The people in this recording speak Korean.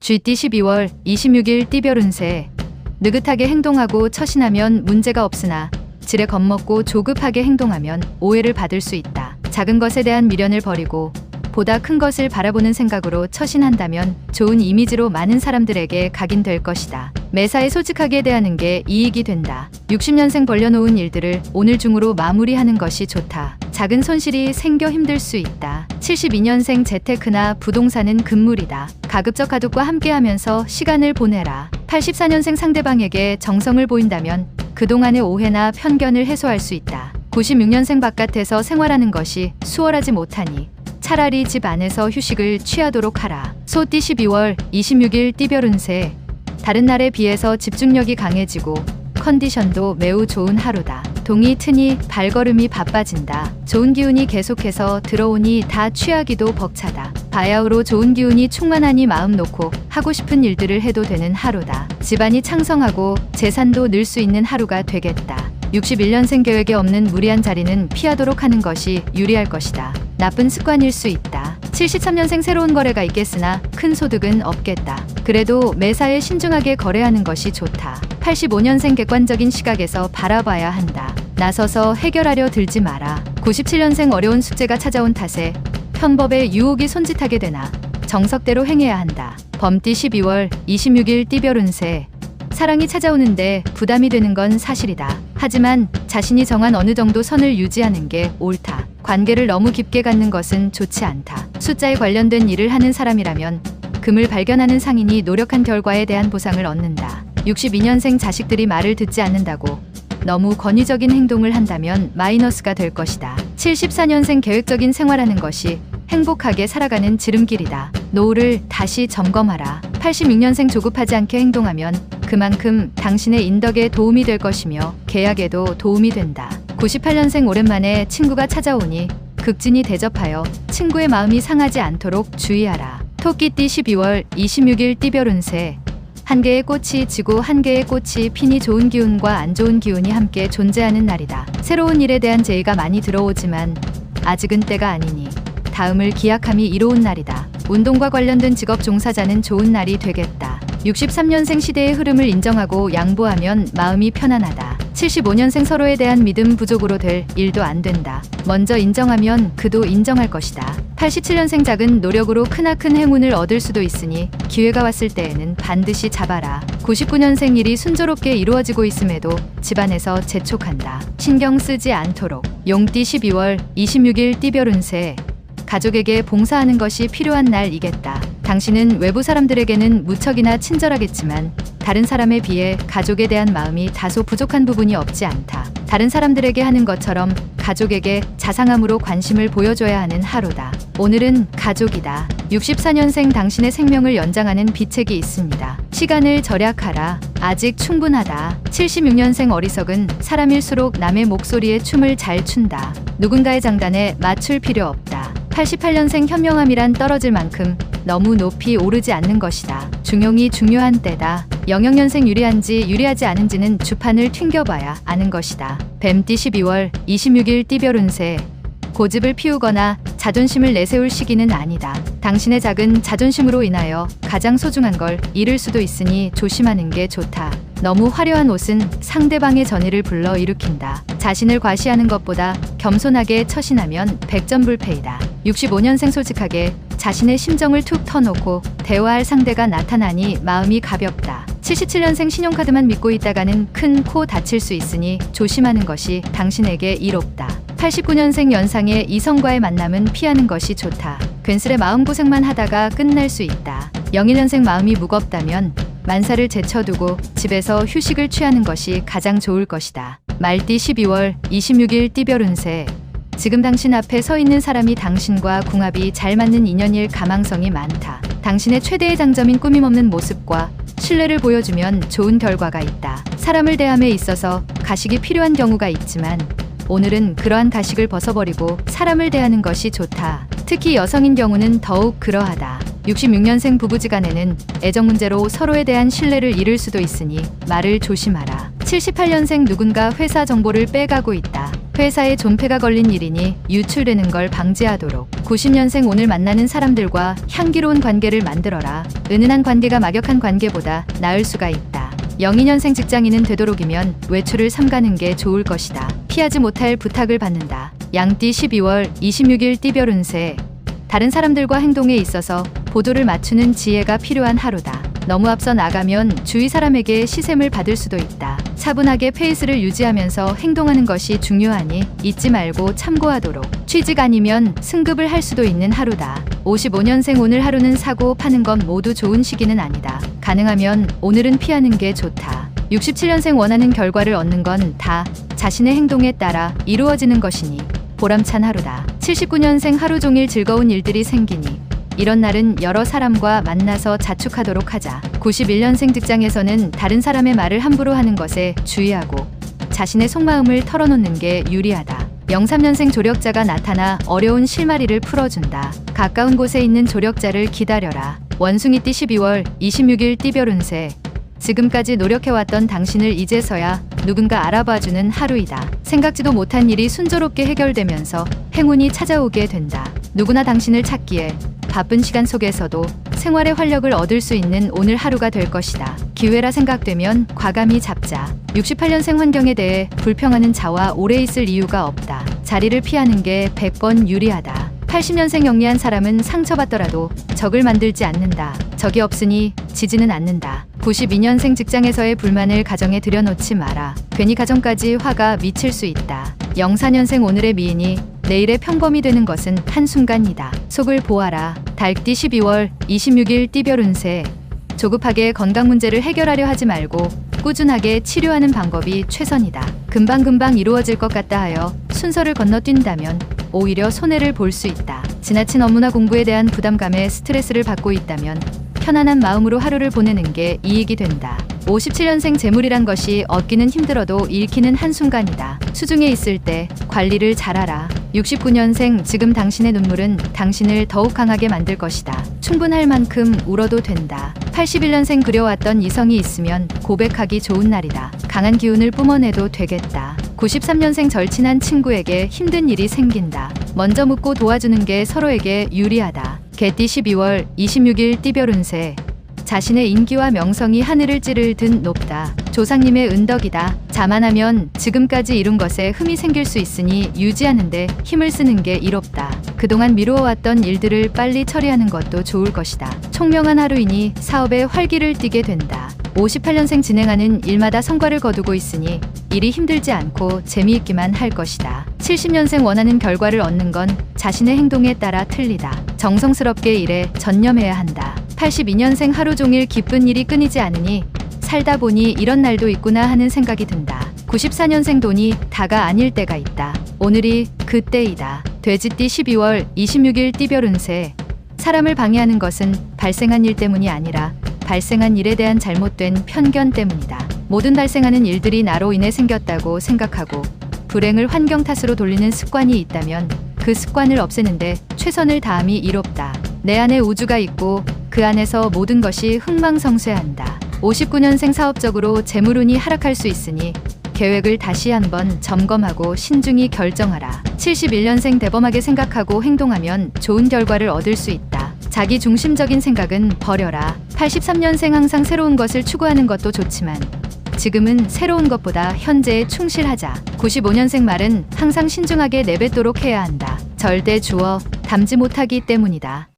쥐띠 12월 26일 띠별 운세. 느긋하게 행동하고 처신하면 문제가 없으나 지레 겁먹고 조급하게 행동하면 오해를 받을 수 있다. 작은 것에 대한 미련을 버리고 보다 큰 것을 바라보는 생각으로 처신한다면 좋은 이미지로 많은 사람들에게 각인될 것이다. 매사에 솔직하게 대하는 게 이익이 된다. 60년생 벌려놓은 일들을 오늘 중으로 마무리하는 것이 좋다. 작은 손실이 생겨 힘들 수 있다. 72년생 재테크나 부동산은 금물이다. 가급적 가족과 함께하면서 시간을 보내라. 84년생 상대방에게 정성을 보인다면 그동안의 오해나 편견을 해소할 수 있다. 96년생 바깥에서 생활하는 것이 수월하지 못하니 차라리 집 안에서 휴식을 취하도록 하라. 소띠 12월 26일 띠별 운세. 다른 날에 비해서 집중력이 강해지고 컨디션도 매우 좋은 하루다. 동이 트니 발걸음이 바빠진다. 좋은 기운이 계속해서 들어오니 다 취하기도 벅차다. 바야흐로 좋은 기운이 충만하니 마음 놓고 하고 싶은 일들을 해도 되는 하루다. 집안이 창성하고 재산도 늘 수 있는 하루가 되겠다. 61년생 계획에 없는 무리한 자리는 피하도록 하는 것이 유리할 것이다. 나쁜 습관일 수 있다. 73년생 새로운 거래가 있겠으나 큰 소득은 없겠다. 그래도 매사에 신중하게 거래하는 것이 좋다. 85년생 객관적인 시각에서 바라봐야 한다. 나서서 해결하려 들지 마라. 97년생 어려운 숙제가 찾아온 탓에 편법에 유혹이 손짓하게 되나 정석대로 행해야 한다. 범띠 12월 26일 띠별 운세. 사랑이 찾아오는데 부담이 되는 건 사실이다. 하지만 자신이 정한 어느 정도 선을 유지하는 게 옳다. 관계를 너무 깊게 갖는 것은 좋지 않다. 숫자에 관련된 일을 하는 사람이라면 금을 발견하는 상인이 노력한 결과에 대한 보상을 얻는다. 62년생 자식들이 말을 듣지 않는다고 너무 권위적인 행동을 한다면 마이너스가 될 것이다. 74년생 계획적인 생활하는 것이 행복하게 살아가는 지름길이다. 노후를 다시 점검하라. 86년생 조급하지 않게 행동하면 그만큼 당신의 인덕에 도움이 될 것이며 계약에도 도움이 된다. 98년생 오랜만에 친구가 찾아오니 극진히 대접하여 친구의 마음이 상하지 않도록 주의하라. 토끼띠 12월 26일 띠별 운세. 한 개의 꽃이 지고 한 개의 꽃이 피니 좋은 기운과 안 좋은 기운이 함께 존재하는 날이다. 새로운 일에 대한 제의가 많이 들어오지만 아직은 때가 아니니 다음을 기약함이 이로운 날이다. 운동과 관련된 직업 종사자는 좋은 날이 되겠다. 63년생 시대의 흐름을 인정하고 양보하면 마음이 편안하다. 75년생 서로에 대한 믿음 부족으로 될 일도 안 된다. 먼저 인정하면 그도 인정할 것이다. 87년생 작은 노력으로 크나큰 행운을 얻을 수도 있으니 기회가 왔을 때에는 반드시 잡아라. 99년생 일이 순조롭게 이루어지고 있음에도 집안에서 재촉한다. 신경 쓰지 않도록. 용띠 12월 26일 띠별 운세. 가족에게 봉사하는 것이 필요한 날이겠다. 당신은 외부 사람들에게는 무척이나 친절하겠지만 다른 사람에 비해 가족에 대한 마음이 다소 부족한 부분이 없지 않다. 다른 사람들에게 하는 것처럼 가족에게 자상함으로 관심을 보여줘야 하는 하루다. 오늘은 가족이다. 64년생 당신의 생명을 연장하는 비책이 있습니다. 시간을 절약하라. 아직 충분하다. 76년생 어리석은 사람일수록 남의 목소리에 춤을 잘 춘다. 누군가의 장단에 맞출 필요 없다. 88년생 현명함이란 떨어질 만큼 너무 높이 오르지 않는 것이다. 중용이 중요한 때다. 영영년생 유리한지 유리하지 않은지는 주판을 튕겨봐야 아는 것이다. 뱀띠 12월 26일 띠별 운세. 고집을 피우거나 자존심을 내세울 시기는 아니다. 당신의 작은 자존심으로 인하여 가장 소중한 걸 잃을 수도 있으니 조심하는 게 좋다. 너무 화려한 옷은 상대방의 전의를 불러 일으킨다. 자신을 과시하는 것보다 겸손하게 처신하면 백전불패이다. 65년생 솔직하게 자신의 심정을 툭 터놓고 대화할 상대가 나타나니 마음이 가볍다. 77년생 신용카드만 믿고 있다가는 큰 코 다칠 수 있으니 조심하는 것이 당신에게 이롭다. 89년생 연상의 이성과의 만남은 피하는 것이 좋다. 괜스레 마음고생만 하다가 끝날 수 있다. 01년생 마음이 무겁다면 만사를 제쳐두고 집에서 휴식을 취하는 것이 가장 좋을 것이다. 말띠 12월 26일 띠별 운세. 지금 당신 앞에 서 있는 사람이 당신과 궁합이 잘 맞는 인연일 가망성이 많다. 당신의 최대의 장점인 꾸밈없는 모습과 신뢰를 보여주면 좋은 결과가 있다. 사람을 대함에 있어서 가식이 필요한 경우가 있지만 오늘은 그러한 가식을 벗어버리고 사람을 대하는 것이 좋다. 특히 여성인 경우는 더욱 그러하다. 66년생 부부지간에는 애정 문제로 서로에 대한 신뢰를 잃을 수도 있으니 말을 조심하라. 78년생 누군가 회사 정보를 빼가고 있다. 회사에 존폐가 걸린 일이니 유출되는 걸 방지하도록. 90년생 오늘 만나는 사람들과 향기로운 관계를 만들어라. 은은한 관계가 막역한 관계보다 나을 수가 있다. 02년생 직장인은 되도록이면 외출을 삼가는 게 좋을 것이다. 피하지 못할 부탁을 받는다. 양띠 12월 26일 띠별 운세. 다른 사람들과 행동에 있어서 보조를 맞추는 지혜가 필요한 하루다. 너무 앞서 나가면 주위 사람에게 시샘을 받을 수도 있다. 차분하게 페이스를 유지하면서 행동하는 것이 중요하니 잊지 말고 참고하도록. 취직 아니면 승급을 할 수도 있는 하루다. 55년생 오늘 하루는 사고 파는 건 모두 좋은 시기는 아니다. 가능하면 오늘은 피하는 게 좋다. 67년생 원하는 결과를 얻는 건 다 자신의 행동에 따라 이루어지는 것이니 보람찬 하루다. 79년생 하루 종일 즐거운 일들이 생기니 이런 날은 여러 사람과 만나서 자축하도록 하자. 91년생 직장에서는 다른 사람의 말을 함부로 하는 것에 주의하고 자신의 속마음을 털어놓는 게 유리하다. 03년생 조력자가 나타나 어려운 실마리를 풀어준다. 가까운 곳에 있는 조력자를 기다려라. 원숭이띠 12월 26일 띠별 운세. 지금까지 노력해왔던 당신을 이제서야 누군가 알아봐주는 하루이다. 생각지도 못한 일이 순조롭게 해결되면서 행운이 찾아오게 된다. 누구나 당신을 찾기에 바쁜 시간 속에서도 생활의 활력을 얻을 수 있는 오늘 하루가 될 것이다. 기회라 생각되면 과감히 잡자. 68년생 환경에 대해 불평하는 자와 오래 있을 이유가 없다. 자리를 피하는 게 100번 유리하다. 80년생 영리한 사람은 상처받더라도 적을 만들지 않는다. 적이 없으니 지지는 않는다. 92년생 직장에서의 불만을 가정에 들여놓지 마라. 괜히 가정까지 화가 미칠 수 있다. 04년생 오늘의 미인이 내일의 평범이 되는 것은 한순간이다. 속을 보아라. 달띠 12월 26일 띠별 운세. 조급하게 건강 문제를 해결하려 하지 말고 꾸준하게 치료하는 방법이 최선이다. 금방금방 이루어질 것 같다 하여 순서를 건너뛴다면 오히려 손해를 볼 수 있다. 지나친 업무나 공부에 대한 부담감에 스트레스를 받고 있다면 편안한 마음으로 하루를 보내는 게 이익이 된다. 57년생 재물이란 것이 얻기는 힘들어도 잃기는 한순간이다. 수중에 있을 때 관리를 잘하라. 69년생 지금 당신의 눈물은 당신을 더욱 강하게 만들 것이다. 충분할 만큼 울어도 된다. 81년생 그려왔던 이성이 있으면 고백하기 좋은 날이다. 강한 기운을 뿜어내도 되겠다. 93년생 절친한 친구에게 힘든 일이 생긴다. 먼저 묻고 도와주는 게 서로에게 유리하다. 개띠 12월 26일 띠별 운세. 자신의 인기와 명성이 하늘을 찌를 듯 높다. 조상님의 은덕이다. 자만하면 지금까지 이룬 것에 흠이 생길 수 있으니 유지하는데 힘을 쓰는 게 이롭다. 그동안 미루어왔던 일들을 빨리 처리하는 것도 좋을 것이다. 총명한 하루이니 사업에 활기를 띠게 된다. 58년생 진행하는 일마다 성과를 거두고 있으니 일이 힘들지 않고 재미있기만 할 것이다. 70년생 원하는 결과를 얻는 건 자신의 행동에 따라 틀리다. 정성스럽게 일에 전념해야 한다. 82년생 하루 종일 기쁜 일이 끊이지 않으니 살다 보니 이런 날도 있구나 하는 생각이 든다. 94년생 돈이 다가 아닐 때가 있다. 오늘이 그때이다. 돼지띠 12월 26일 띠별 운세. 사람을 방해하는 것은 발생한 일 때문이 아니라 발생한 일에 대한 잘못된 편견 때문이다. 모든 발생하는 일들이 나로 인해 생겼다고 생각하고 불행을 환경 탓으로 돌리는 습관이 있다면 그 습관을 없애는데 최선을 다함이 이롭다. 내 안에 우주가 있고 그 안에서 모든 것이 흥망성쇠한다. 59년생 사업적으로 재물운이 하락할 수 있으니 계획을 다시 한번 점검하고 신중히 결정하라. 71년생 대범하게 생각하고 행동하면 좋은 결과를 얻을 수 있다. 자기 중심적인 생각은 버려라. 83년생 항상 새로운 것을 추구하는 것도 좋지만 지금은 새로운 것보다 현재에 충실하자. 95년생 말은 항상 신중하게 내뱉도록 해야 한다. 절대 주워 담지 못하기 때문이다.